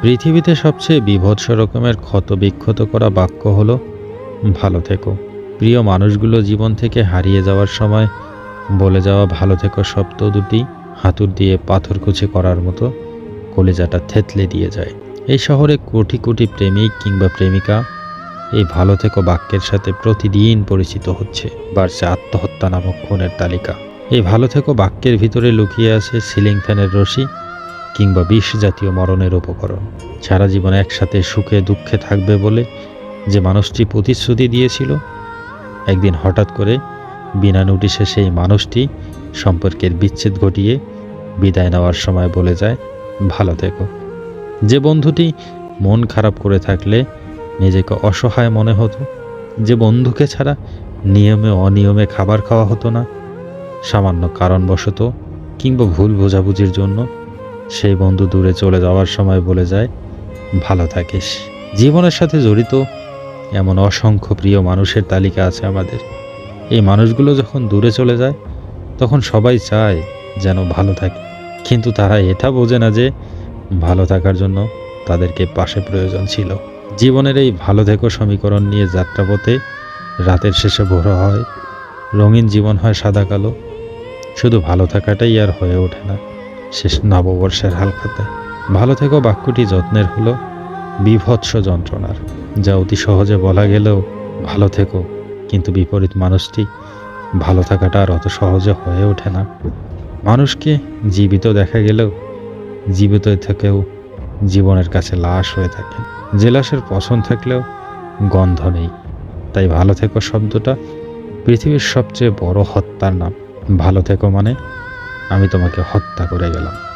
পৃথিবীতে সবচেয়ে বীভৎস রকমের ক্ষত-বিক্ষত করা বাক্য হলো ভালো থেকো। প্রিয় মানুষগুলো জীবন থেকে হারিয়ে যাওয়ার সময় বলে যাওয়া ভালো থেকো শব্দ দুটি হাতুড় দিয়ে পাথরকুচি করার মতো কলিজাটা থেতলে দিয়ে যায়। এই শহরে কোটি কোটি প্রেমিক কিংবা প্রেমিকা এই ভালো থেকো বাক্যের সাথে প্রতিদিন পরিচিত হচ্ছে। বাড়ছে আত্মহত্যা নামক খুনের তালিকা। এই ভালো থেকো বাক্যের ভিতরে লুকিয়ে আছে সিলিং ফ্যানের রশি কিংবা বিষ জাতীয় মরণের উপকরণ। সারা জীবন একসাথে সুখে দুঃখে থাকবে বলে যে মানুষটি প্রতিশ্রুতি দিয়েছিল, একদিন হঠাৎ করে বিনা নোটিশে সেই মানুষটি সম্পর্কের বিচ্ছেদ ঘটিয়ে বিদায় নেওয়ার সময় বলে যায় ভালো থেকো। যে বন্ধুটি মন খারাপ করে থাকলে নিজেকে অসহায় মনে হতো, যে বন্ধুকে ছাড়া নিয়মে অনিয়মে খাবার খাওয়া হতো না, সামান্য কারণবশত কিংবা ভুল বোঝাবুঝির জন্য সেই বন্ধু দূরে চলে যাওয়ার সময় বলে যায় ভালো থাকিস। জীবনের সাথে জড়িত এমন অসংখ্য প্রিয় মানুষের তালিকা আছে আমাদের। এই মানুষগুলো যখন দূরে চলে যায় তখন সবাই চায় যেন ভালো থাকে, কিন্তু তারা এটা বোঝে না যে ভালো থাকার জন্য তাদেরকে পাশে প্রয়োজন ছিল। জীবনের এই ভালো থেকো সমীকরণ নিয়ে যাত্রাপথে রাতের শেষে ভোর হয়, রঙিন জীবন হয় সাদা কালো। শুধু ভালো থাকাটাই আর হয়ে ওঠে না শেষ নববর্ষের হালখাতায়। ভালো থেকো বাক্যটি যত্নের হলো বীভৎস যন্ত্রণার, যা অতি সহজে বলা গেলেও ভালো থেকো, কিন্তু বিপরীত মানুষটি ভালো থাকাটা আর অত সহজে হয়ে ওঠে না। মানুষকে জীবিত দেখা গেলেও জীবিত থেকেও জীবনের কাছে লাশ হয়ে থাকে। যে লাশের পছন্দ থাকলেও গন্ধ নেই। তাই ভালো থেকো শব্দটা পৃথিবীর সবচেয়ে বড় হত্যার নাম। ভালো থেকো মানে আমি তোমাকে হত্যা করে গেলাম।